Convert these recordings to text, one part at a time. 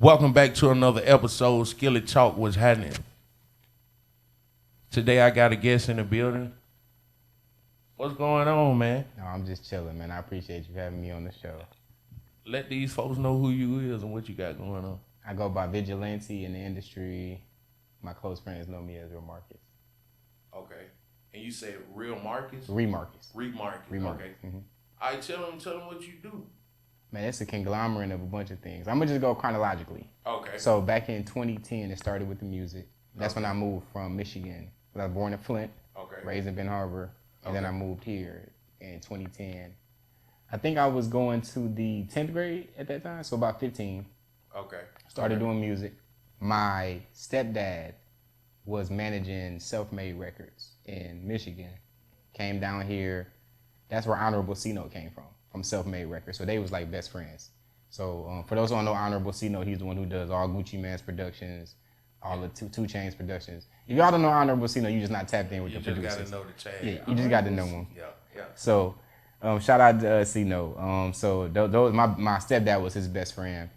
Welcome back to another episode. Skillettalk was happening. Today I got a guest in the building. What's going on, man? No, I'm just chilling, man. I appreciate you having me on the show. Let these folks know who you is and what you got going on. I go by Vigilante in the industry. My close friends know me as Real Marcus. Okay. And you said Real Marcus? Remarcus. Remarcus. Remarcus. Okay. Mm-hmm. All right, tell them what you do. Man, it's a conglomerate of a bunch of things. I'm going to just go chronologically. Okay. So back in 2010, it started with the music. That's when I moved from Michigan. I was born in Flint, raised in Ben Harbor, and then I moved here in 2010. I think I was going to the 10th grade at that time, so about 15. Okay. Started doing music. My stepdad was managing Self-Made Records in Michigan. Came down here. That's where Honorable C-Note came from Self-Made Records. So they was like best friends. So for those who don't know Honorable C-Note, he's the one who does all Gucci Mane's productions, all the Two Chainz productions. If y'all don't know Honorable C-Note, you just not tapped in with the producers. You just got to know the tag. Yeah, you just got to know them. Yeah. So shout out to C-Note. So those my stepdad was his best friend.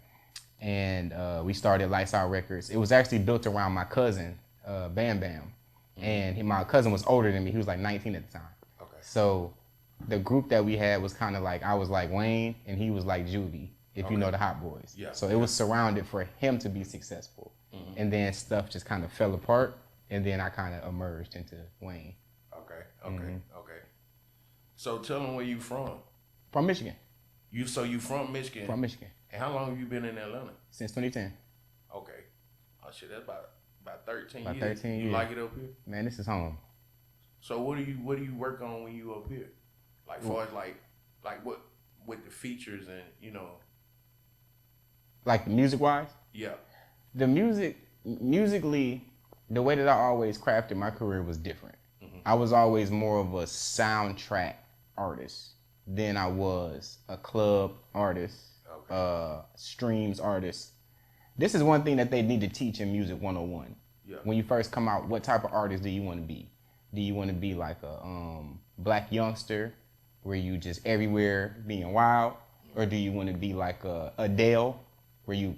And we started Lights Out Records. It was actually built around my cousin, Bam Bam. And my cousin was older than me. He was like 19 at the time. Okay. So the group that we had was kind of like, I was like Wayne and he was like Juvie, if you know the Hot Boys. Yeah. So it was surrounded for him to be successful. Mm-hmm. And then stuff just kind of fell apart. And then I kind of emerged into Wayne. Okay. So tell them where you from. From Michigan. You from Michigan? From Michigan. And how long have you been in Atlanta? Since 2010. Okay. Oh shit, that's about 13 about years. 13 years. You like it up here? Man, this is home. So what do you work on when you up here? Like far as like what with the features and Like music wise? Yeah. The musically, the way that I always crafted my career was different. Mm-hmm. I was always more of a soundtrack artist than I was a club artist, streams artist. This is one thing that they need to teach in Music 101. Yeah. When you first come out, what type of artist do you want to be? Do you want to be like a black youngster where you just everywhere being wild? Or do you want to be like a Adele where you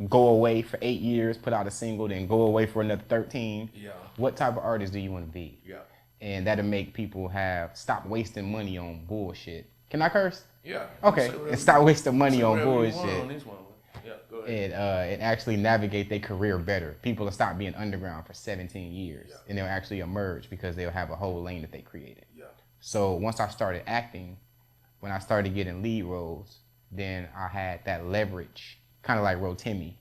go away for 8 years, put out a single, then go away for another 13? Yeah. What type of artist do you want to be? Yeah. And that'll make people stop wasting money on bullshit. Can I curse? Yeah. Okay. And stop wasting money on bullshit. On this one. Yeah, go ahead. And actually navigate their career better. People will stop being underground for 17 years. Yeah. And they'll actually emerge because they'll have a whole lane that they created. Yeah. So once I started acting, when I started getting lead roles, then I had that leverage, kind of like Rotimi,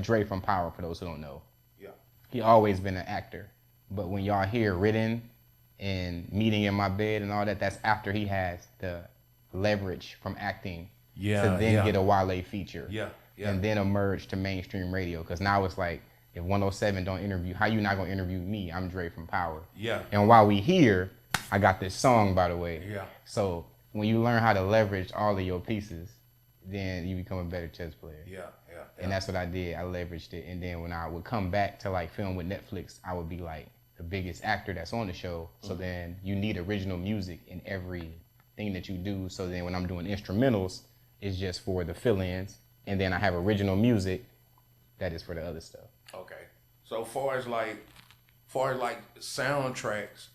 Dre from Power, for those who don't know. Yeah. He always been an actor. But when y'all hear Written and Meeting in My Bed and all that, that's after he has the leverage from acting to then get a Wale feature. Yeah. And then emerge to mainstream radio. Because now it's like, if 107 don't interview, how you not going to interview me? I'm Dre from Power. Yeah. And while we here, I got this song, by the way. Yeah. So when you learn how to leverage all of your pieces, then you become a better chess player. Yeah. And that's what I did. I leveraged it. And then when I would come back to like film with Netflix, I would be like the biggest actor that's on the show. So then you need original music in everything that you do. So then when I'm doing instrumentals, it's just for the fill-ins. And then I have original music that is for the other stuff. Okay. So far as soundtracks,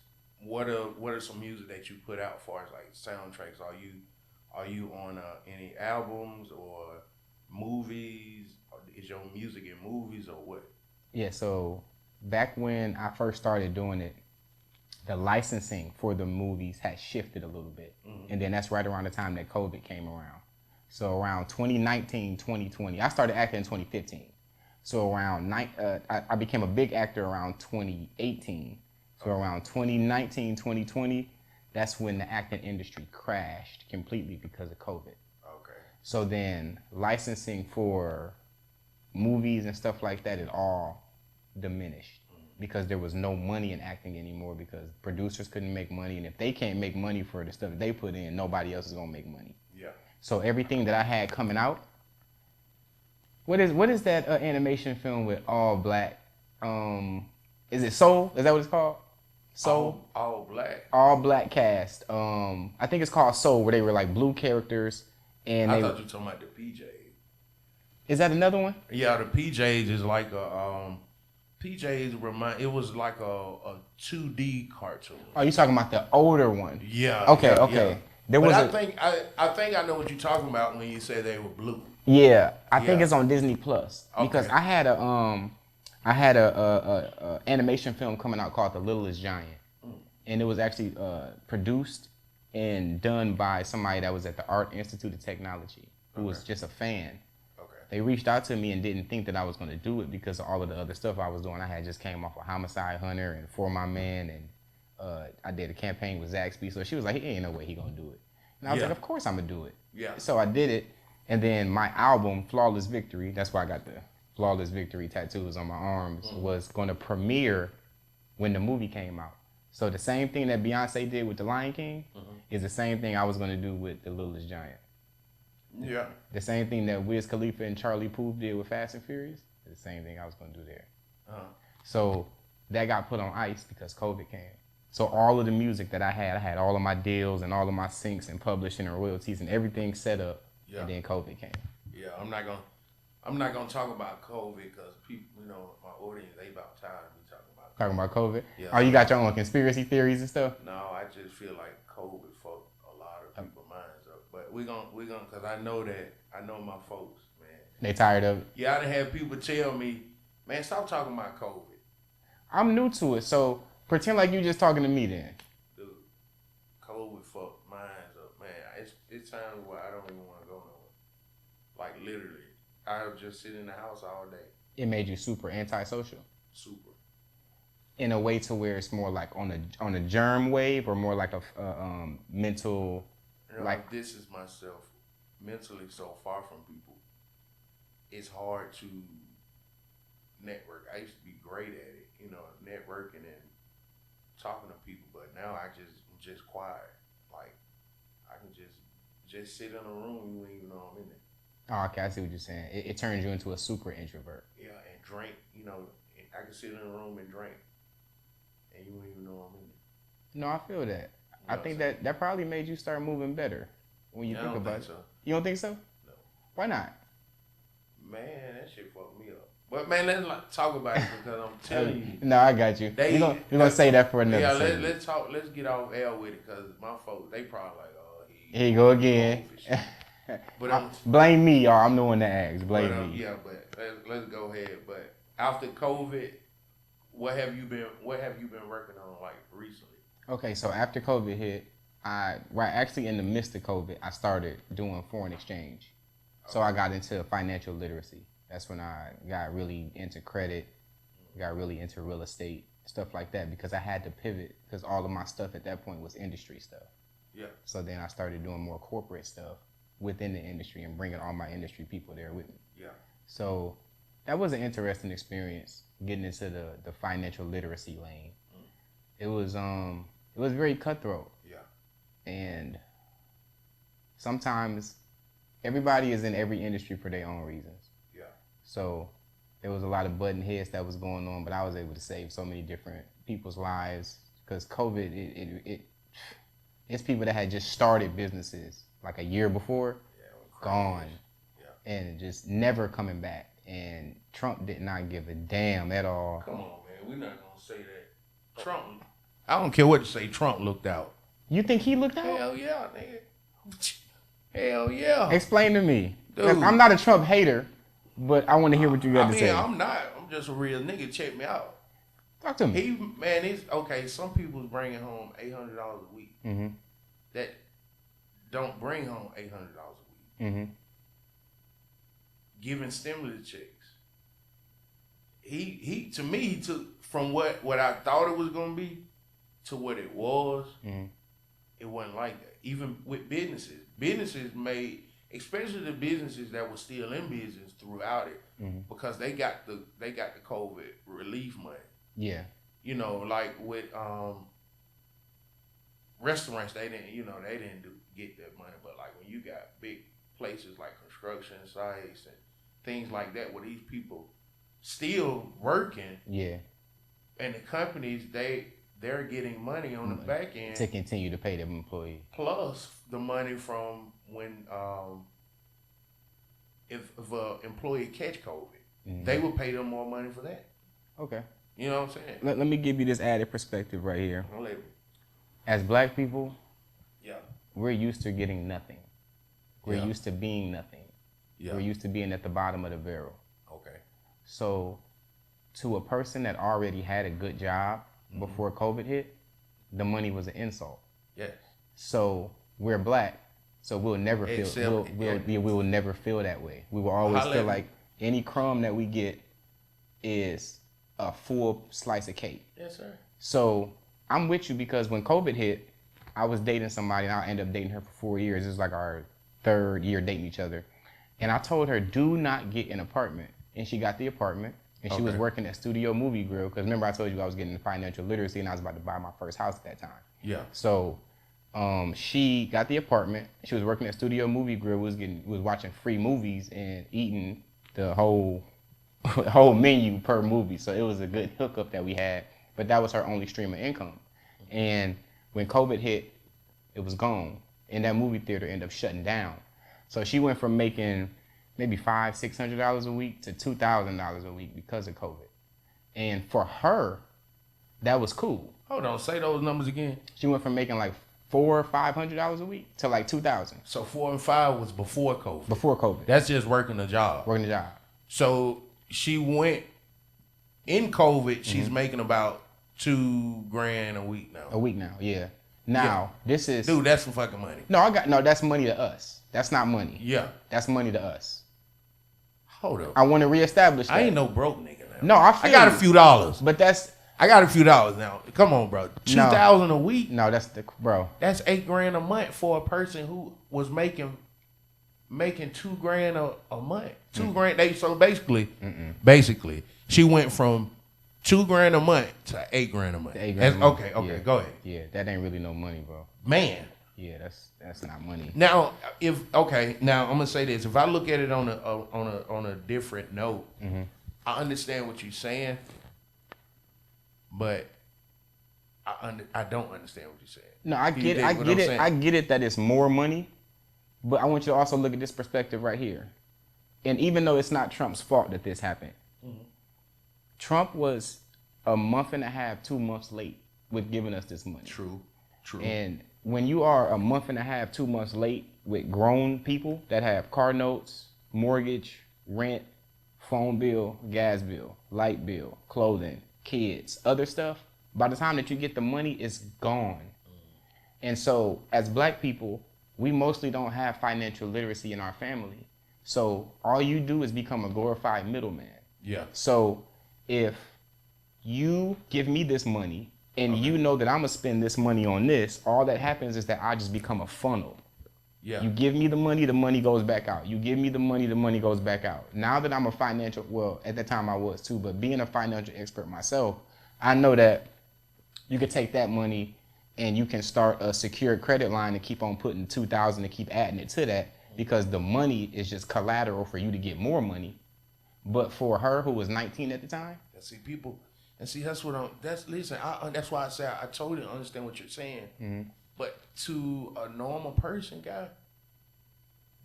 what are some music that you put out? Far as like soundtracks, are you on any albums or movies? Or is your music in movies or what? Yeah. So back when I first started doing it, the licensing for the movies had shifted a little bit, and then that's right around the time that COVID came around. So around 2019, 2020, I started acting in 2015. So around I became a big actor around 2018. So around 2019, 2020, that's when the acting industry crashed completely because of COVID. Okay. So then licensing for movies and stuff like that, it all diminished because there was no money in acting anymore because producers couldn't make money. And if they can't make money for the stuff that they put in, nobody else is gonna make money. Yeah. So everything that I had coming out, what is that animation film with all black? Is it Soul? Is that what it's called? Soul. All black. All black cast. I think it's called Soul, where they were like blue characters, and I thought you were talking about the PJ. Is that another one? Yeah, the PJs is like a it was like a 2D cartoon. Oh, you talking about the older one? Yeah. Okay, Yeah, okay. yeah. There But was I think I know what you're talking about when you say they were blue. yeah, I think Yeah. it's on Disney Plus because Okay. I had a animation film coming out called The Littlest Giant, and it was actually produced and done by somebody that was at the Art Institute of Technology, who was just a fan. Okay. They reached out to me and didn't think that I was going to do it because of all of the other stuff I was doing. I had just came off of Homicide Hunter and For My Man, and I did a campaign with Zaxby. So she was like, "He ain't no way he gonna do it." And I was like, "Of course I'm gonna do it." Yeah. So I did it, and then my album Flawless Victory. That's why I got the Flawless Victory tattoos on my arms. Was going to premiere when the movie came out. So the same thing that Beyonce did with The Lion King is the same thing I was going to do with The Littlest Giant. Yeah. The same thing that Wiz Khalifa and Charlie Puth did with Fast and Furious is the same thing I was going to do there. So that got put on ice because COVID came. So all of the music that I had all of my deals and all of my syncs and publishing and royalties and everything set up, and then COVID came. Yeah, I'm not gonna talk about COVID because people, my audience, they about tired of me talking about COVID. Talking about COVID? Yeah. Oh, you got your own conspiracy theories and stuff? No, I just feel like COVID fucked a lot of people's minds up. But we're gonna, cause I know my folks, man. They tired of it? Yeah, I done had people tell me, man, stop talking about COVID. I'm new to it, so pretend like you just talking to me then. Dude, COVID fucked minds up, man. It's times where I don't even want to go nowhere. Like literally, I'll just sit in the house all day. It made you super antisocial? Super. In a way to where it's more like on a germ wave, or more like a mental, like this is myself mentally so far from people. It's hard to network. I used to be great at it, networking and talking to people, but now I'm just quiet. Like I can just sit in a room, you ain't even know I'm in it. Oh, okay, I see what you're saying. It turns you into a super introvert. Yeah, and drink, I can sit in a room and drink, and you wouldn't even know I'm in it. No, I feel that. I think that probably made you start moving better when you think about it. So. You don't think so? No. Why not? Man, that shit fucked me up. But man, let's talk about it because I'm telling you. No, I got you. We're gonna say that for another. Yeah, let's talk. Let's get off air with it because my folks, they probably like, oh, here you go again. But blame me, y'all. I'm the one that asked. Blame me. Yeah, but let's go ahead. But after COVID, what have you been working on like recently? Okay, so after COVID hit, actually in the midst of COVID, I started doing foreign exchange. Okay. So I got into financial literacy. That's when I got really into credit, got really into real estate, stuff like that, because I had to pivot because all of my stuff at that point was industry stuff. Yeah. So then I started doing more corporate stuff within the industry and bringing all my industry people there with me. Yeah. So that was an interesting experience, getting into the financial literacy lane. It was very cutthroat. Yeah. And sometimes everybody is in every industry for their own reasons. Yeah. So there was a lot of button heads that was going on, but I was able to save so many different people's lives because COVID, it's people that had just started businesses like a year before, gone, and just never coming back. And Trump did not give a damn at all. Come on, man. We're not going to say that. Trump, I don't care what you say, Trump looked out. You think he looked out? Hell yeah, nigga. Hell yeah. Explain to me. Dude. I'm not a Trump hater, but I want to hear what you got to say. I'm not. I'm just a real nigga. Check me out. Talk to me. It's okay. Some people's bringing home $800 a week. Mm-hmm. That don't bring home $800 a week. Mm-hmm. Giving stimulus checks. He to me, he took from what I thought it was gonna be to what it was. Mm-hmm. It wasn't like that. Even with businesses made, especially the businesses that were still in business throughout it, because they got the COVID relief money. Yeah. Like with restaurants, they didn't get that money, but like when you got big places like construction sites and things like that, where these people still working, yeah, and the companies they're getting money on the back end to continue to pay them employees, plus the money from when if an employee catch COVID, they would pay them more money for that. Okay. You know what I'm saying? Let me give you this added perspective right here. As black people, we're used to getting nothing. We're used to being nothing. We're used to being at the bottom of the barrel. Okay. So to a person that already had a good job before COVID hit, the money was an insult. Yes. So we're black, so we'll never feel we will never feel that way. We will always feel like any crumb that we get is a full slice of cake. Yes, sir. So I'm with you because when COVID hit, I was dating somebody and I ended up dating her for 4 years. It was like our 3rd year dating each other. And I told her, do not get an apartment. And she got the apartment. And she was working at Studio Movie Grill. Because remember I told you I was getting financial literacy and I was about to buy my first house at that time. Yeah. So she got the apartment. She was working at Studio Movie Grill. Was watching free movies and eating the whole menu per movie. So it was a good hookup that we had. But that was her only stream of income. And when COVID hit, it was gone. And that movie theater ended up shutting down. So she went from making maybe $500-$600 a week to $2,000 a week because of COVID. And for her, that was cool. Hold on, say those numbers again. She went from making like $400 or $500 a week to like $2,000. So 4 and 5 was before COVID. Before COVID. That's just working a job. Working a job. So she went in COVID. She's making about $2,000 a week now. A week now, yeah. Now this is dude. That's some fucking money. No, that's money to us. That's not money. Yeah, that's money to us. Hold up. I want to reestablish that. I ain't no broke nigga now. No, I got a few dollars. But I got a few dollars now. Come on, bro. $2,000 a week. No, that's bro. That's $8,000 a month for a person who was making $2,000 a month. $2,000. So basically, she went from $2,000 a month to $8,000 a month. Okay, yeah. Go ahead. Yeah, that ain't really no money, bro. Man. Yeah, that's not money. Now, now I'm gonna say this. If I look at it on a different note, I understand what you're saying, but I don't understand what you're saying. No, I get it. I get it that it's more money, but I want you to also look at this perspective right here. And even though it's not Trump's fault that this happened, Trump was a month and a half, 2 months late with giving us this money. True. And when you are a month and a half, 2 months late with grown people that have car notes, mortgage, rent, phone bill, gas bill, light bill, clothing, kids, other stuff, by the time that you get the money, it's gone. And so as black people, we mostly don't have financial literacy in our family. So all you do is become a glorified middleman. Yeah. So if you give me this money and you know that I'm gonna spend this money on this, all that happens is that I just become a funnel. Yeah. You give me the money goes back out. You give me the money goes back out. Now that I'm a financial, well, at that time I was too, but being a financial expert myself, I know that you can take that money and you can start a secured credit line and keep on putting $2,000 and keep adding it to that, because the money is just collateral for you to get more money. But for her, who was 19 at the time, that's why I say I totally understand what you're saying. But to a normal person, guy,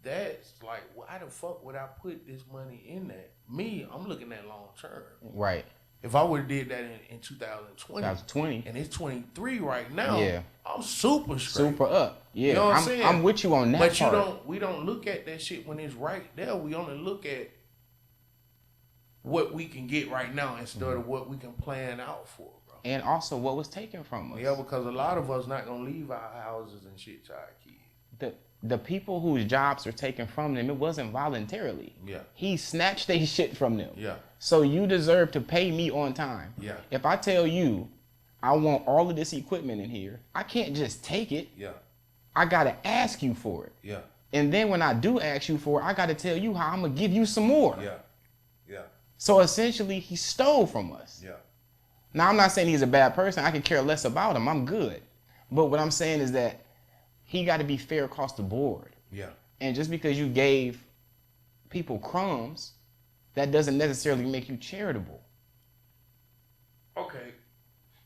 that's like, why the fuck would I put this money in that? Me, I'm looking at long term. Right. If I would have did that in 2020, and it's 23 right now, I'm super straight. Super up. Yeah, you know what I'm saying? I'm with you on that part. But we don't look at that shit when it's right there. We only look at what we can get right now instead of what we can plan out for, bro. And also what was taken from us. Yeah, because a lot of us not gonna leave our houses and shit to our kids. The people whose jobs are taken from them, it wasn't voluntarily. Yeah. He snatched their shit from them. Yeah. So you deserve to pay me on time. Yeah. If I tell you I want all of this equipment in here, I can't just take it. Yeah. I gotta ask you for it. Yeah. And then when I do ask you for it, I gotta tell you how I'm gonna give you some more. Yeah. Yeah. So essentially he stole from us. Yeah. Now I'm not saying he's a bad person. I could care less about him. I'm good. But what I'm saying is that he got to be fair across the board. Yeah. And just because you gave people crumbs, that doesn't necessarily make you charitable. Okay.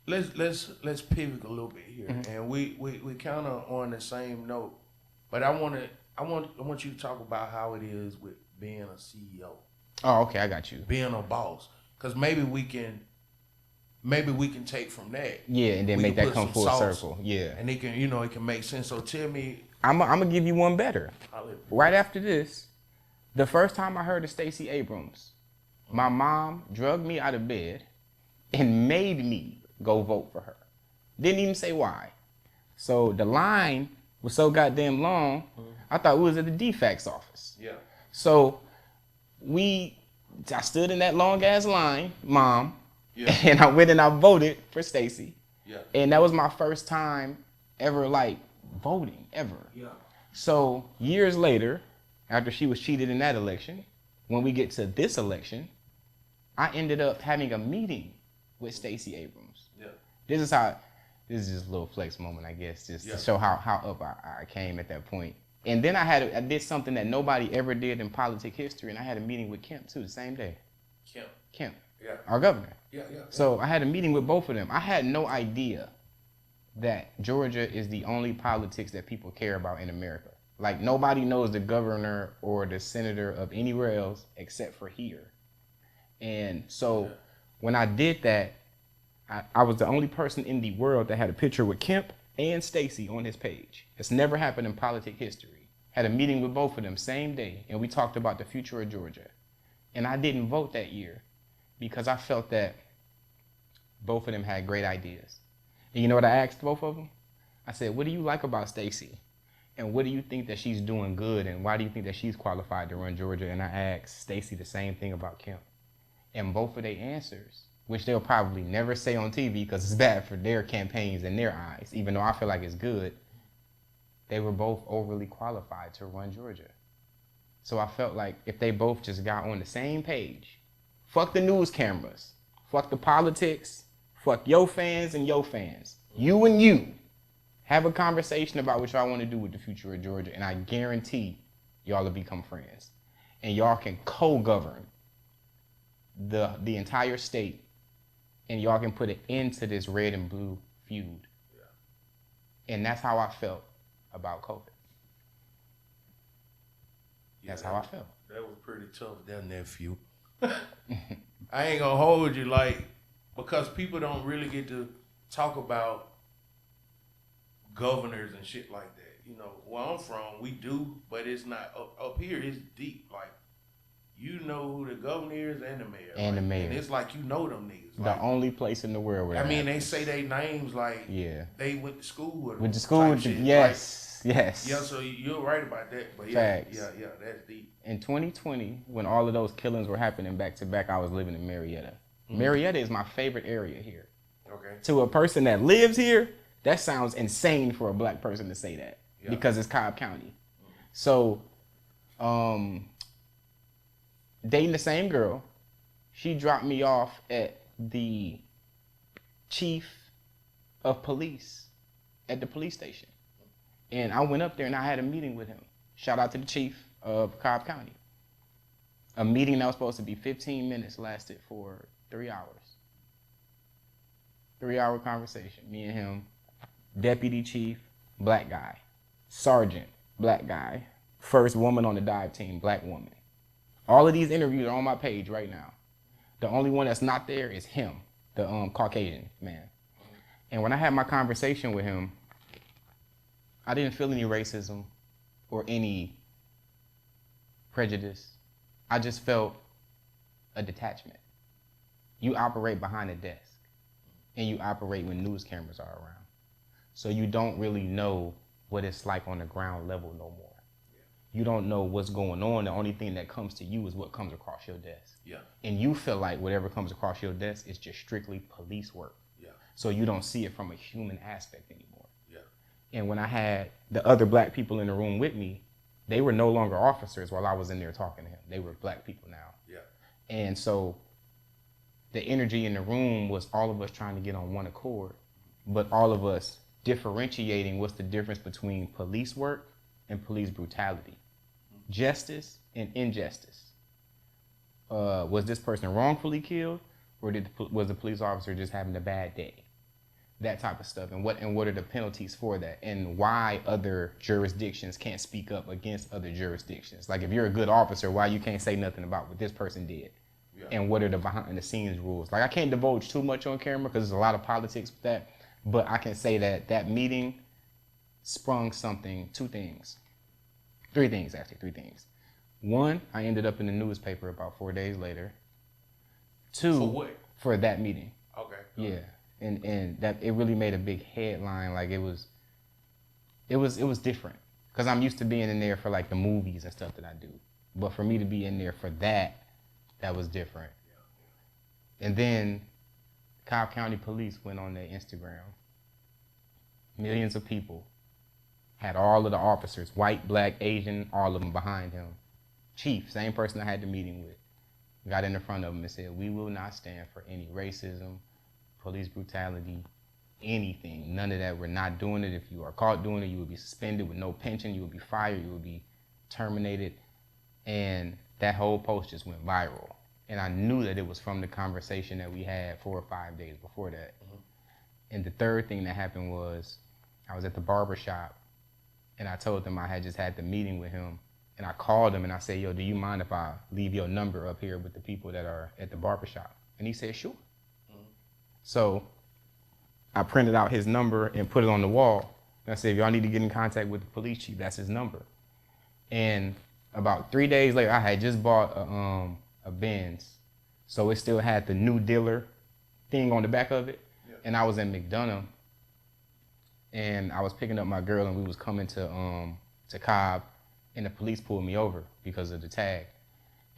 Let's pivot a little bit here, and we kind of on the same note, but I want you to talk about how it is with being a CEO. Oh, okay, I got you. Being a boss, because maybe we can take from that. Yeah, and then we make can that put come some full sauce, circle. Yeah, and it can, it can make sense. So tell me, I'm gonna give you one better. Right after this, the first time I heard of Stacey Abrams, my mom drugged me out of bed and made me go vote for her. Didn't even say why. So the line was so goddamn long, I thought we was at the DFACS office. Yeah. So I stood in that long ass line, Mom, Yeah. and I went and I voted for Stacey. Yeah. And that was my first time ever voting ever. Yeah. So years later, after she was cheated in that election, when we get to this election, I ended up having a meeting with Stacey Abrams. Yeah. This is just a little flex moment, I guess, just to show how up I came at that point. And then I did something that nobody ever did in politic history, and I had a meeting with Kemp too the same day. Kemp. Yeah. Our governor. Yeah. So I had a meeting with both of them. I had no idea that Georgia is the only politics that people care about in America. Like, nobody knows the governor or the senator of anywhere else except for here. And so when I did that, I was the only person in the world that had a picture with Kemp and Stacey on his page. It's never happened in politic history. Had a meeting with both of them same day, and we talked about the future of Georgia. And I didn't vote that year because I felt that both of them had great ideas. And you know what I asked both of them? I said, what do you like about Stacey? And what do you think that she's doing good? And why do you think that she's qualified to run Georgia? And I asked Stacey the same thing about Kemp. And both of their answers, which they'll probably never say on TV because it's bad for their campaigns in their eyes, even though I feel like it's good, they were both overly qualified to run Georgia. So I felt like if they both just got on the same page, fuck the news cameras, fuck the politics, fuck your fans and your fans, you and you, have a conversation about what y'all want to do with the future of Georgia, and I guarantee y'all will become friends. And y'all can co-govern the entire state, and y'all can put an end to this red and blue feud. Yeah. And that's how I felt about COVID. That's how I felt. That was pretty tough, that nephew. I ain't gonna hold you, because people don't really get to talk about governors and shit like that. Where I'm from, we do, but it's not up here. It's deep. You know who the governor is and the mayor. And the mayor. And it's like you know them niggas. The only place in the world where they say their names they went to school with them. Went to school with them. Yes. Yeah, so you're right about that. But Facts. Yeah, that's deep. In 2020, when all of those killings were happening back to back, I was living in Marietta. Marietta is my favorite area here. Okay. To a person that lives here, that sounds insane for a black person to say that because it's Cobb County. So, dating the same girl, she dropped me off at the chief of police at the police station. And I went up there and I had a meeting with him. Shout out to the chief of Cobb County. A meeting that was supposed to be 15 minutes lasted for 3 hours. 3-hour conversation, me and him. Deputy chief, black guy. Sergeant, black guy. First woman on the dive team, black woman. All of these interviews are on my page right now. The only one that's not there is him, the Caucasian man. And when I had my conversation with him, I didn't feel any racism or any prejudice. I just felt a detachment. You operate behind a desk and you operate when news cameras are around. So you don't really know what it's like on the ground level no more. You don't know what's going on. The only thing that comes to you is what comes across your desk. Yeah. And you feel like whatever comes across your desk is just strictly police work. Yeah. So you don't see it from a human aspect anymore. Yeah. And when I had the other black people in the room with me, they were no longer officers while I was in there talking to him. They were black people now. Yeah. And so the energy in the room was all of us trying to get on one accord, but all of us differentiating what's the difference between police work and police brutality. Justice and injustice. Was this person wrongfully killed, or was the police officer just having a bad day? that type of stuff, and what are the penalties for that, and why other jurisdictions can't speak up against other jurisdictions. Like if you're a good officer, why you can't say nothing about what this person did, and what are the behind the scenes rules. Like I can't divulge too much on camera because there's a lot of politics with that, but I can say that that meeting sprung something, three things. One, I ended up in the newspaper about 4 days later. Two, for what? For that meeting. Okay. Yeah. And that it really made a big headline. Like it was different because I'm used to being in there for like the movies and stuff that I do, but for me to be in there for that was different. And then Cobb County Police went on their Instagram. Millions of people had all of the officers, white, black, Asian, all of them behind him. Chief, same person I had the meeting with, got in the front of him and said, "We will not stand for any racism, police brutality, anything. None of that. We're not doing it. If you are caught doing it, you will be suspended with no pension. You will be fired. You will be terminated." And that whole post just went viral. And I knew that it was from the conversation that we had 4 or 5 days before that. And the third thing that happened was I was at the barber shop and I told them I had just had the meeting with him. And I called him and I said, "Yo, do you mind if I leave your number up here with the people that are at the barber shop?" And he said, "Sure." So I printed out his number and put it on the wall. And I said, "If y'all need to get in contact with the police chief, that's his number." And about 3 days later, I had just bought a Benz. So it still had the new dealer thing on the back of it. Yeah. And I was in McDonough and I was picking up my girl and we was coming to Cobb, and the police pulled me over because of the tag.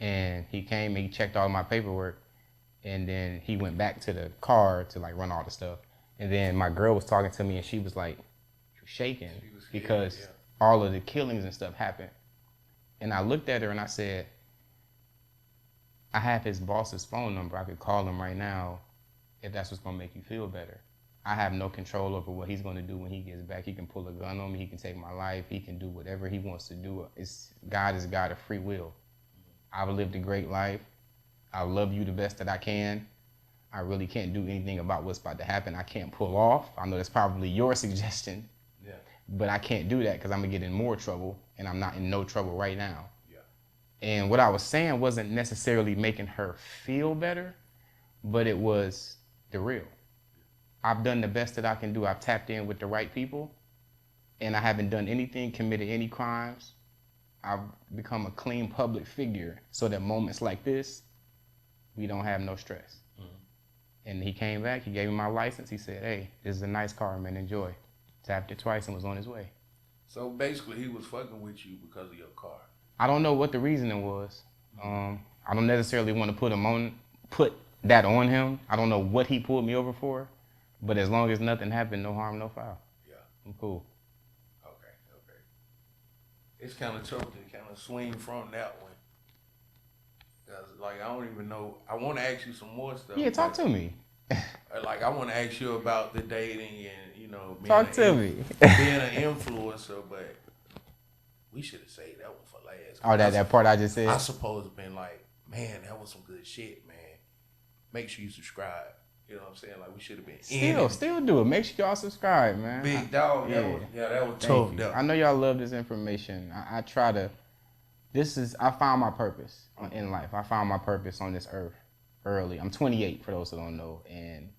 And he came and he checked all my paperwork, and then he went back to the car to like run all the stuff. And then my girl was talking to me and she was like shaking because all of the killings and stuff happened. And I looked at her and I said, "I have his boss's phone number. I could call him right now if that's what's gonna make you feel better. I have no control over what he's gonna do when he gets back. He can pull a gun on me, he can take my life, he can do whatever he wants to do. God is God of free will. I've lived a great life. I love you the best that I can. I really can't do anything about what's about to happen. I can't pull off. I know that's probably your suggestion, but I can't do that because I'm gonna get in more trouble, and I'm not in no trouble right now." And what I was saying wasn't necessarily making her feel better, but it was the real. I've done the best that I can do. I've tapped in with the right people, and I haven't done anything, committed any crimes. I've become a clean public figure so that moments like this, we don't have no stress. And he came back, he gave me my license. He said, "Hey, this is a nice car, man, enjoy." Tapped it twice and was on his way. So basically he was fucking with you because of your car. I don't know what the reasoning was. I don't necessarily want to put that on him. I don't know what he pulled me over for, but as long as nothing happened, no harm, no foul. Yeah. I'm cool. Okay. It's kind of tough to kind of swing from that one. Cause like I don't even know. I want to ask you some more stuff. Yeah, talk to me. Like I want to ask you about the dating and being talk to me. Being an influencer, but we should have saved that one for last. Oh, that part I just said. I suppose it's been like, man, that was some good shit, man. Make sure you subscribe. You know what I'm saying? Like we should have been. Still do it. Make sure y'all subscribe, man. Big dog. That was tough. I know y'all love this information. I try to. I found my purpose in life. I found my purpose on this earth early. I'm 28 for those who don't know, and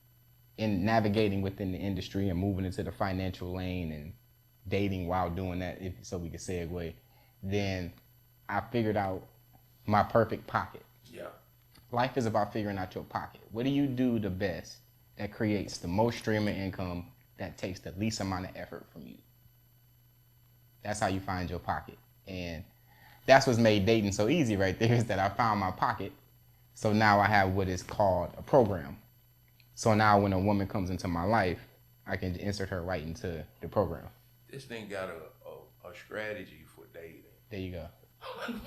in navigating within the industry and moving into the financial lane and dating while doing that, so we could segue, then I figured out my perfect pocket. Yeah. Life is about figuring out your pocket. What do you do the best that creates the most stream of income that takes the least amount of effort from you? That's how you find your pocket. And that's what's made dating so easy right there, is that I found my pocket. So now I have what is called a program. So now when a woman comes into my life, I can insert her right into the program. This thing got a strategy for dating. There you go.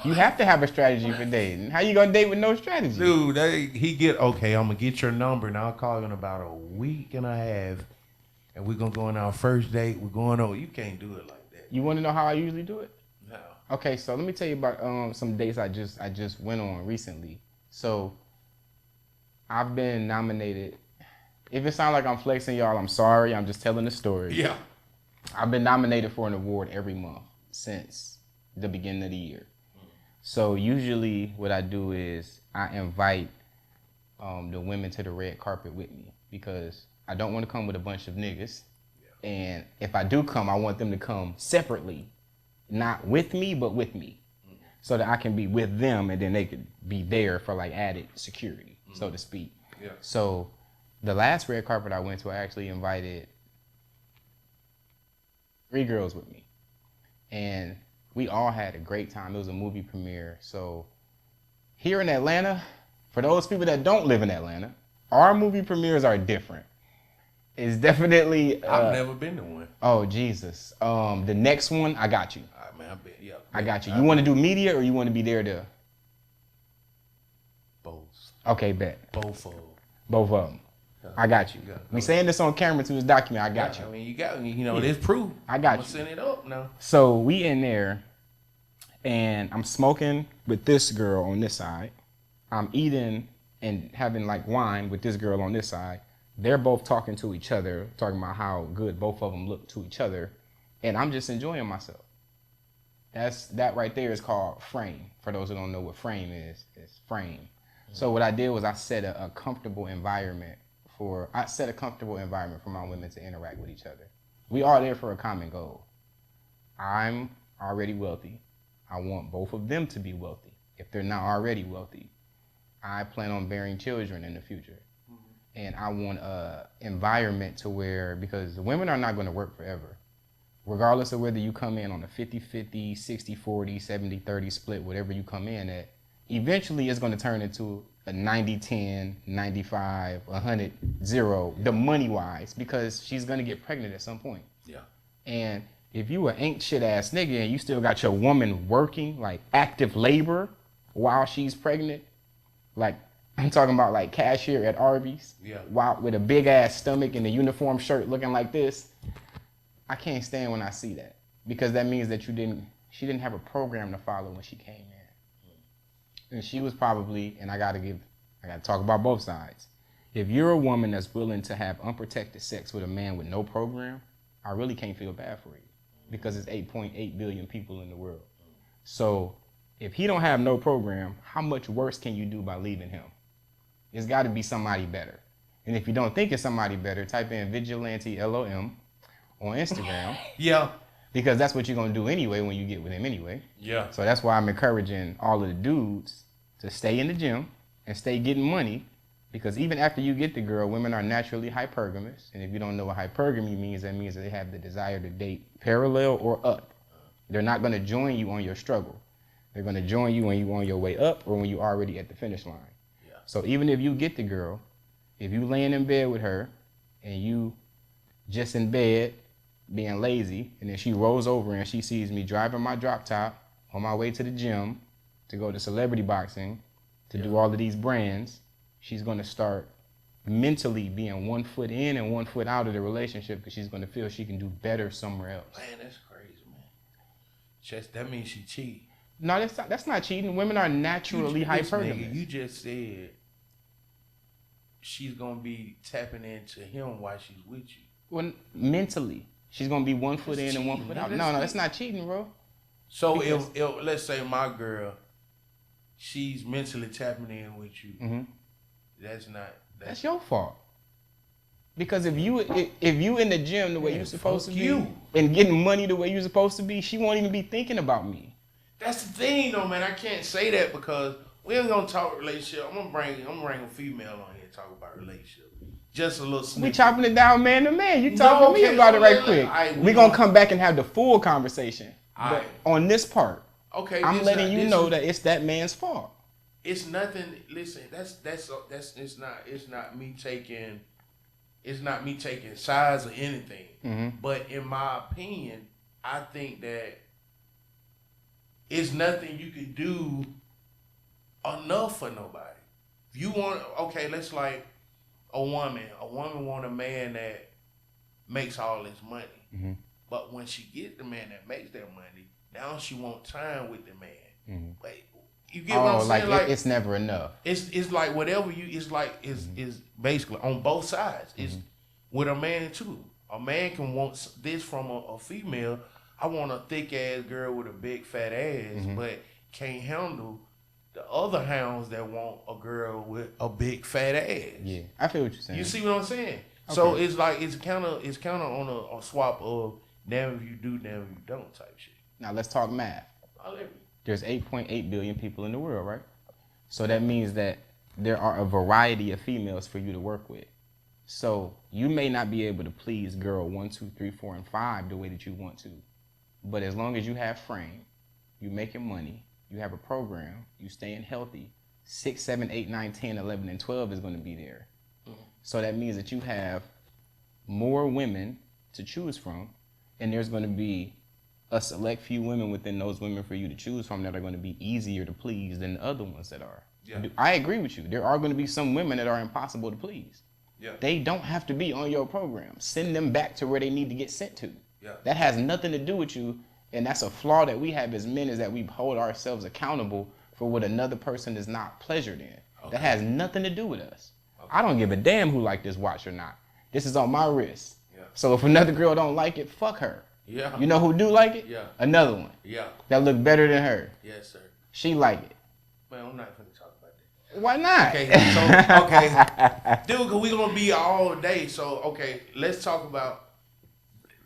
You have to have a strategy for dating. How you gonna date with no strategy? Dude, okay, I'm gonna get your number and I'll call in about a week and a half, and we're gonna go on our first date. We're going over. You can't do it like that. You wanna know how I usually do it? No. Okay, so let me tell you about some dates I just went on recently. So I've been nominated If it sounds like I'm flexing, y'all, I'm sorry. I'm just telling the story. Yeah. I've been nominated for an award every month since the beginning of the year. So usually what I do is I invite the women to the red carpet with me because I don't want to come with a bunch of niggas. Yeah. And if I do come, I want them to come separately, not with me, but with me. So that I can be with them and then they could be there for like added security, so to speak. Yeah. So the last red carpet I went to, I actually invited 3 girls with me. And we all had a great time. It was a movie premiere. So here in Atlanta, for those people that don't live in Atlanta, our movie premieres are different. It's definitely... I've never been to one. Oh, Jesus. The next one, I got you. Man, I've been, yeah. I got you. You want to do media or you want to be there to... Both. Okay, bet. Both of them. Both of them. I got you. We saying this on camera to this document. I got you. I mean, you got me. You know, there's proof. I got you. I'm send it up now. So we in there, and I'm smoking with this girl on this side. I'm eating and having like wine with this girl on this side. They're both talking to each other, talking about how good both of them look to each other, and I'm just enjoying myself. That right there is called frame. For those who don't know what frame is, it's frame. Mm-hmm. So what I did was I set a comfortable environment for my women to interact with each other. We are there for a common goal. I'm already wealthy. I want both of them to be wealthy. If they're not already wealthy, I plan on bearing children in the future. Mm-hmm. And I want an environment to where, because the women are not going to work forever. Regardless of whether you come in on a 50-50, 60-40, 70-30 split, whatever you come in at, eventually it's going to turn into a 90-10, 95, 100-0, the money-wise, because she's going to get pregnant at some point. Yeah. And if you an ain't shit ass nigga and you still got your woman working, like active labor while she's pregnant, like I'm talking about like cashier at Arby's, while with a big ass stomach and a uniform shirt looking like this, I can't stand when I see that, because that means that she didn't have a program to follow when she came in. And she was probably, and I gotta talk about both sides. If you're a woman that's willing to have unprotected sex with a man with no program, I really can't feel bad for you, because there's 8.8 billion people in the world. So if he don't have no program, how much worse can you do by leaving him? It's gotta be somebody better. And if you don't think it's somebody better, type in Vigilante LOM on Instagram. Yeah. Because that's what you're going to do anyway when you get with him anyway. Yeah. So that's why I'm encouraging all of the dudes to stay in the gym and stay getting money, because even after you get the girl, women are naturally hypergamous. And if you don't know what hypergamy means, that means that they have the desire to date parallel or up. They're not going to join you on your struggle. They're going to join you when you're on your way up or when you're already at the finish line. Yeah. So even if you get the girl, if you laying in bed with her and you just in bed, being lazy, and then she rolls over and she sees me driving my drop top on my way to the gym to go to celebrity boxing to do all of these brands, she's going to start mentally being 1 foot in and 1 foot out of the relationship, because she's going to feel she can do better somewhere else. Man, that's crazy, man. That means she cheating. No, that's not cheating. Women are naturally hypergamous. You just said she's going to be tapping into him while she's with you. Well, mentally. She's going to be 1 foot in and 1 foot out. No, that's not cheating, bro. So if let's say my girl, she's mentally tapping in with you, that's your fault. Because if you in the gym the way you're supposed to be and getting money the way you're supposed to be, she won't even be thinking about me. That's the thing though, man. I can't say that because we ain't gonna talk relationship. I'm gonna bring a female on here and talk about relationship. Just a little snippet. We chopping it down man to man. You talking to me about it right quick. We gonna come back and have the full conversation. But on this part, I'm letting you know that it's that man's fault. It's nothing. Listen, it's not me taking sides or anything. Mm-hmm. But in my opinion, I think that it's nothing you can do enough for nobody. If you want, let's like. A woman want a man that makes all his money. Mm-hmm. But when she gets the man that makes that money, now she want time with the man. Mm-hmm. Wait, You get what I'm saying? Like it's never enough. It's like whatever you. It's like is basically on both sides. It's with a man too. A man can want this from a female. I want a thick ass girl with a big fat ass, but can't handle the other hounds that want a girl with a big fat ass. Yeah, I feel what you're saying. You see what I'm saying? Okay. So it's like it's kind of on a swap of damn if you do, damn if you don't type shit. Now let's talk math. There's 8.8 billion people in the world, right? So that means that there are a variety of females for you to work with. So you may not be able to please girl 1, 2, 3, 4, and 5 the way that you want to. But as long as you have frame, you making money, you have a program, you staying healthy, 6, 7, 8, 9, 10, 11, and 12 is going to be there. So that means that you have more women to choose from, and there's going to be a select few women within those women for you to choose from that are going to be easier to please than the other ones that are. Yeah. I agree with you. There are going to be some women that are impossible to please. Yeah. They don't have to be on your program. Send them back to where they need to get sent to. Yeah. That has nothing to do with you, and that's a flaw that we have as men, is that we hold ourselves accountable for what another person is not pleasured in. Okay. That has nothing to do with us. Okay. I don't give a damn who like this watch or not. This is on my wrist. Yeah. So if another girl don't like it, fuck her. Yeah. You know who do like it? Yeah. Another one. Yeah. That look better than her. Yes, sir. She like it. Well, I'm not going to talk about that. Why not? Okay, so, okay. Dude, cause we going to be all day. So, okay, let's talk about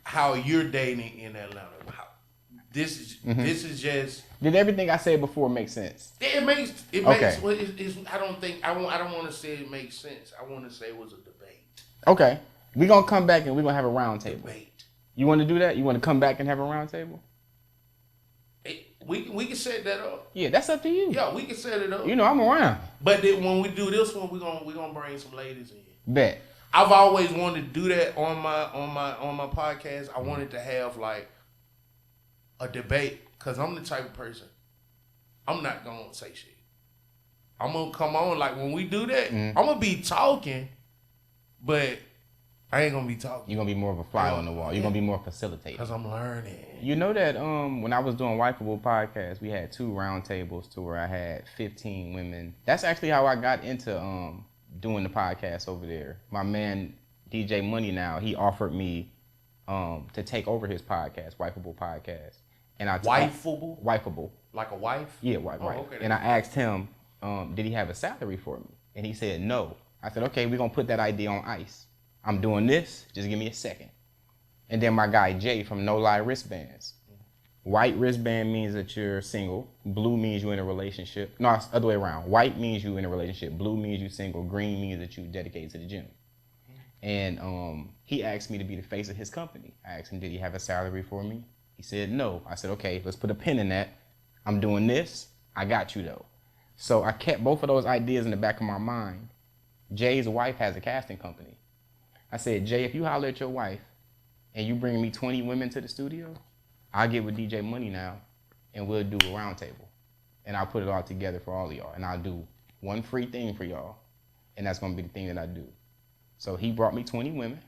how you're dating in Atlanta. This is just. Did everything I said before make sense? It makes. Okay. Well, I don't want to say it makes sense. I want to say it was a debate. Okay. We're going to come back and we're going to have a round table. Debate. You want to do that? You want to come back and have a round table? We can set that up. Yeah, that's up to you. Yeah, we can set it up. You know, I'm around. But then when we do this one, we're gonna bring some ladies in. Bet. I've always wanted to do that on my podcast. I wanted to have like a debate, because I'm the type of person, I'm not gonna say shit. I'm gonna come on, like when we do that, I'm gonna be talking, but I ain't gonna be talking. You're gonna be more of a fly on the wall. You're gonna be more facilitated. Because I'm learning. You know that when I was doing Wifeable podcast, we had 2 round tables to where I had 15 women. That's actually how I got into doing the podcast over there. My man DJ Money now, he offered me to take over his podcast, Wifeable podcast. And Wifeable? Wifeable. Like a wife? Yeah, wife. Okay, and I asked him, did he have a salary for me? And he said no. I said, okay, we're gonna put that idea on ice. I'm doing this, just give me a second. And then my guy Jay from No Lie Wristbands. White wristband means that you're single. Blue means you're in a relationship. No, it's the other way around. White means you're in a relationship. Blue means you're single. Green means that you're dedicated to the gym. And he asked me to be the face of his company. I asked him, did he have a salary for me? He said no. I said, okay, let's put a pin in that. I'm doing this. I got you though. So I kept both of those ideas in the back of my mind. Jay's wife has a casting company. I said, Jay, if you holler at your wife and you bring me 20 women to the studio, I'll get with DJ Money now and we'll do a round table. And I'll put it all together for all of y'all. And I'll do one free thing for y'all. And that's going to be the thing that I do. So he brought me 20 women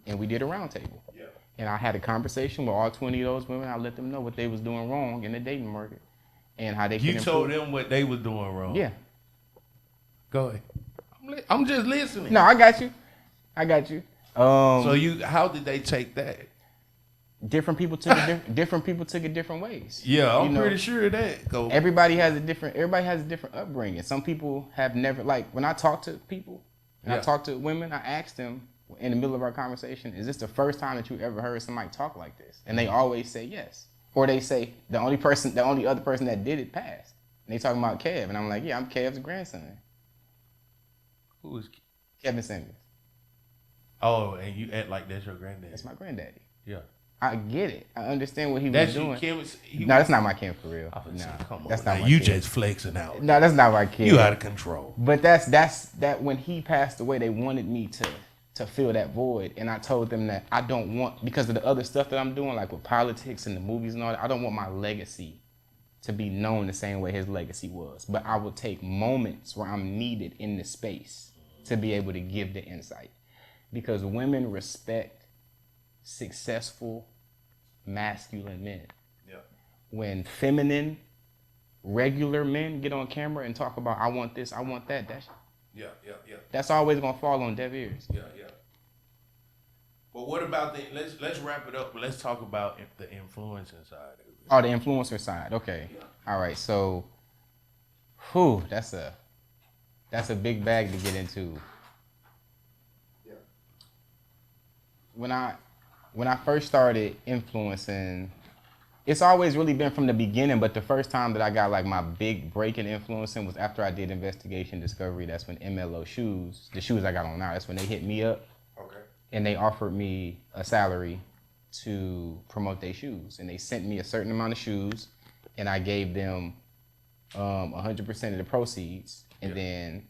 and we did a round table. Yeah. And I had a conversation with all 20 of those women. I let them know what they was doing wrong in the dating market and how they could improve. You told them what they was doing wrong? Yeah. Go ahead. I'm just listening. No, I got you. I got you. So how did they take that? Different people took it different ways. Yeah, I'm pretty sure of that. Everybody has a different upbringing. Some people have never, like when I talk to people and I talk to women, I ask them in the middle of our conversation, is this the first time that you ever heard somebody talk like this? And they always say yes. Or they say the only other person that did it passed. And they talking about Kev, and I'm like, yeah, I'm Kev's grandson. Who is Kevin Simmons? Oh, and you act like that's your granddaddy. That's my granddaddy. Yeah. I get it. I understand what he was doing. No, that's not my Kim for real. No, come on. That's not my you Kim. Just flexing out. No, that's not my Kim. You out of control. But that's when he passed away, they wanted me to fill that void. And I told them that I don't want, because of the other stuff that I'm doing, like with politics and the movies and all that, I don't want my legacy to be known the same way his legacy was. But I will take moments where I'm needed in the space to be able to give the insight. Because women respect successful, masculine men. Yeah. When feminine, regular men get on camera and talk about I want this, I want that, yeah. that's always gonna fall on deaf ears. Yeah. But what about let's wrap it up, but let's talk about the influencing side of it. Oh, the influencer side. Okay. Yeah. All right. So, that's a big bag to get into. Yeah. When I first started influencing, it's always really been from the beginning, but the first time that I got like my big break in influencing was after I did Investigation Discovery. That's when MLO shoes, the shoes I got on now, that's when they hit me up. Okay. And they offered me a salary to promote their shoes. And they sent me a certain amount of shoes, and I gave them 100% of the proceeds. And then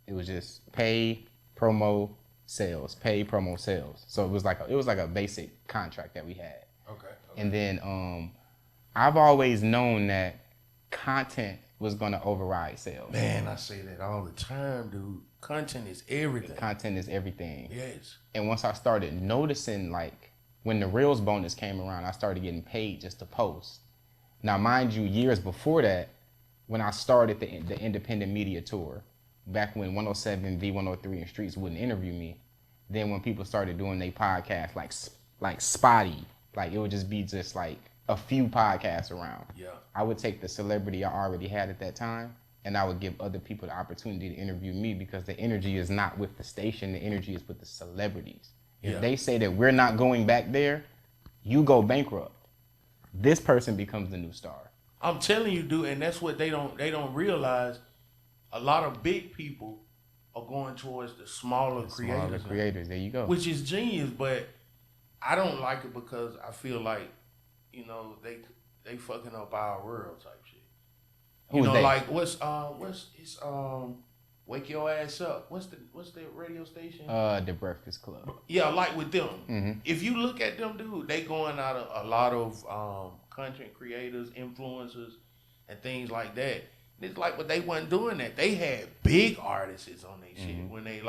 it was just pay, promo, sales, pay, promo, sales. So it was like a basic contract that we had. Okay. And then I've always known that content was gonna override sales. Man, I say that all the time, dude. Content is everything. Content is everything. Yes. And once I started noticing, like, when the Reels bonus came around, I started getting paid just to post. Now, mind you, years before that, when I started the independent media tour, back when 107, V103, and Streets wouldn't interview me, then when people started doing their podcasts, like spotty, like it would just be just like a few podcasts around. Yeah. I would take the celebrity I already had at that time, and I would give other people the opportunity to interview me, because the energy is not with the station, the energy is with the celebrities. If they say that we're not going back there, you go bankrupt. This person becomes the new star. I'm telling you, dude, and that's what they don't realize. A lot of big people are going towards the smaller creators. Creators, there you go. Which is genius, but I don't like it because I feel like, they fucking up our world type shit. Who's they? Like what's Wake Your Ass Up. What's the radio station? The Breakfast Club. Yeah, like with them. Mm-hmm. If you look at them, dude, they going out of a lot of content creators, influencers, and things like that. It's like, but they wasn't doing that. They had big artists on their shit when they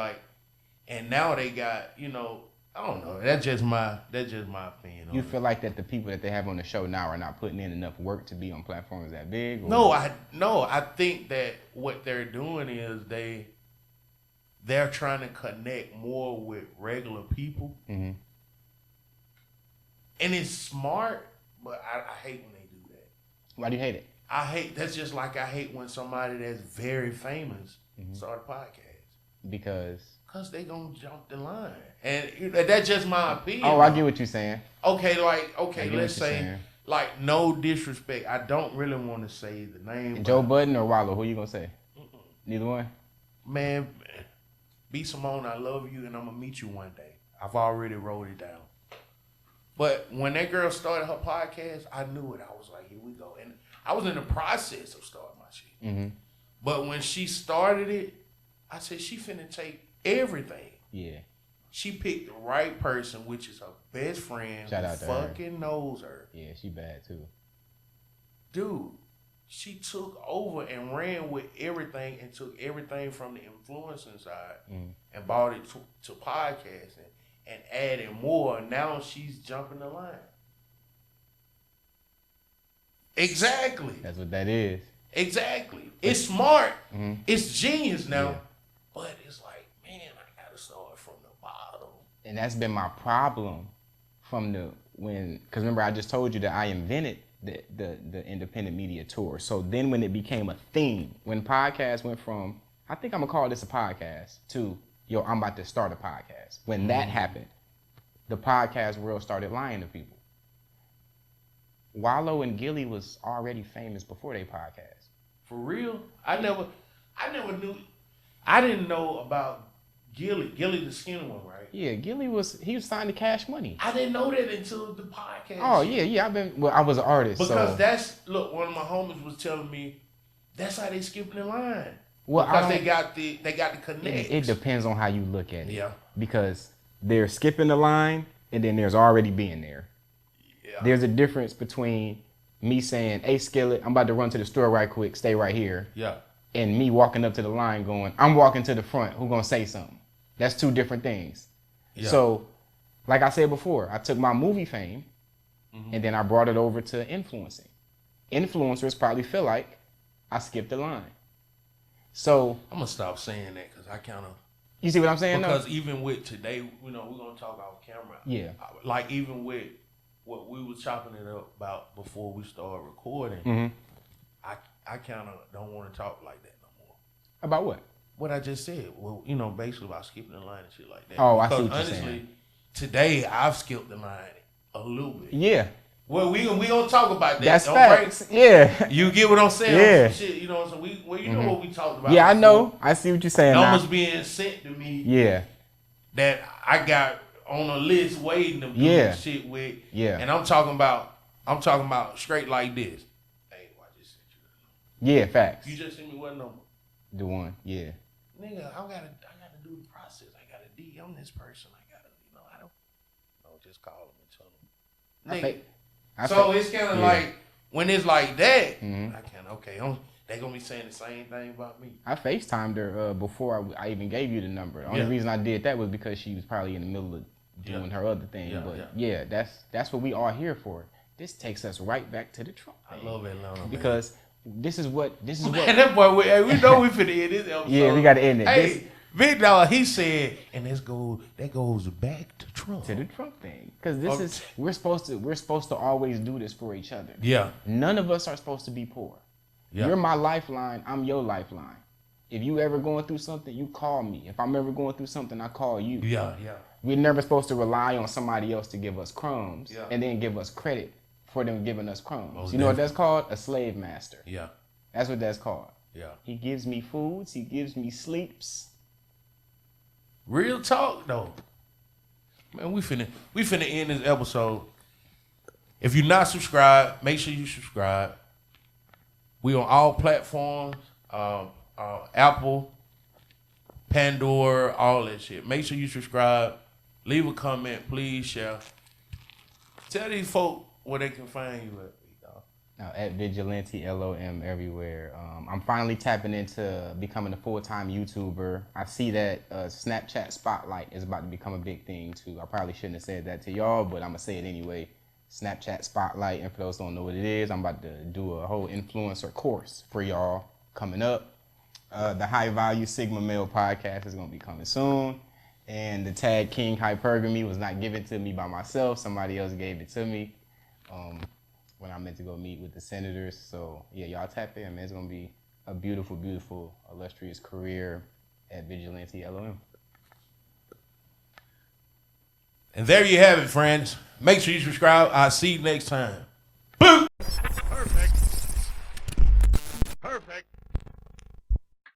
and now they got, I don't know. That's just my opinion. You feel like that the people that they have on the show now are not putting in enough work to be on platforms that big? Or? No, I think that what they're doing is they're trying to connect more with regular people, and it's smart. But I hate when they do that. Why do you hate it? That's just like I hate when somebody that's very famous start a podcast. Because they gonna jump the line, and that's just my opinion. Oh, I get what you're saying. Okay, let's say, like, no disrespect. I don't really want to say the name. Joe Budden or Wallow? Who you gonna say? Neither one. Man, B. Simone, I love you, and I'm gonna meet you one day. I've already wrote it down. But when that girl started her podcast, I knew it. I was like, here we go, and I was in the process of starting my shit. But when she started it, I said she finna take everything. Yeah. She picked the right person, which is her best friend. Shout out to fucking her. Knows her. Yeah, she bad too. Dude, she took over and ran with everything and took everything from the influencing side and brought it to podcasting and added more. Now she's jumping the line. Exactly. That's what that is. Exactly. It's smart. It's genius now. But it's like, man, I gotta start from the bottom. And that's been my problem because remember I just told you that I invented the independent media tour. So then when it became a thing, when podcasts went from, I think I'm gonna call this a podcast, to, yo, I'm about to start a podcast. When that happened, the podcast world started lying to people. Wallow and Gilly was already famous before they podcast. For real? I never knew. I didn't know about Gilly. Gilly the skinny one, right? Yeah, Gilly was signed to Cash Money. I didn't know that until the podcast. Oh yeah. I was an artist. Because one of my homies was telling me that's how they skipping the line. Well, because they got the connect. It depends on how you look at it. Yeah. Because they're skipping the line, and then there's already being there. Yeah. There's a difference between me saying, "Hey, Skillet, I'm about to run to the store right quick. Stay right here." Yeah. And me walking up to the line going, I'm walking to the front. Who gonna say something? That's two different things. Yeah. So, like I said before, I took my movie fame and then I brought it over to influencing. Influencers probably feel like I skipped the line. So I'm gonna stop saying that because I kind of. You see what I'm saying? Because even with today, we're gonna talk off camera. Yeah. Like even with what we was chopping it up about before we started recording, I kind of don't want to talk like that no more. About what? What I just said. Well, basically about skipping the line and shit like that. Oh, because I see what honestly, you're saying. Today I've skipped the line a little bit. Yeah. Well, we gonna talk about that. That's facts. Yeah. You get what I'm saying? Yeah. Shit, so you know what we talked about. Yeah, before. I know. I see what you're saying. Numbers being sent to me. Yeah. That I got on a list waiting to do shit with. Yeah. And I'm talking about straight like this. Hey, I just sent you. Yeah, facts. You just sent me what number? The one. Yeah. Nigga, I gotta do the process. I gotta DM this person. I gotta, I don't just call them and tell them. Nigga. So it's kind of like when it's like that, I can't. They gonna be saying the same thing about me. I FaceTimed her before I even gave you the number. The only reason I did that was because she was probably in the middle of doing her other thing. That's what we are here for. This takes us right back to the Trump thing. I love Atlanta, because this is what. Man, that boy, we know we finna end this episode. Yeah, we gotta end it. Hey, Big Dog, he said, and that goes back to Trump. To the Trump thing, because we're supposed to always do this for each other. Yeah. None of us are supposed to be poor. Yeah. You're my lifeline. I'm your lifeline. If you ever going through something, you call me. If I'm ever going through something, I call you. Yeah. We're never supposed to rely on somebody else to give us crumbs and then give us credit for them giving us crumbs. Most know what that's called? A slave master. Yeah. That's what that's called. Yeah. He gives me foods. He gives me sleeps. Real talk, though. Man, we finna end this episode. If you're not subscribed, make sure you subscribe. We on all platforms, Apple, Pandora, all that shit. Make sure you subscribe. Leave a comment, please share. Tell these folk where they can find you at. Now, at Vigilante LOM everywhere. I'm finally tapping into becoming a full-time YouTuber. I see that Snapchat Spotlight is about to become a big thing too. I probably shouldn't have said that to y'all, but I'm gonna say it anyway. Snapchat Spotlight, and for those who don't know what it is, I'm about to do a whole influencer course for y'all coming up. The High Value Sigma Male podcast is gonna be coming soon. And the tag King Hypergamy was not given to me by myself. Somebody else gave it to me. When I meant to go meet with the senators. So yeah, y'all tap in, man. It's gonna be a beautiful, beautiful, illustrious career at Vigilante LOM. And there you have it, friends. Make sure you subscribe. I'll see you next time.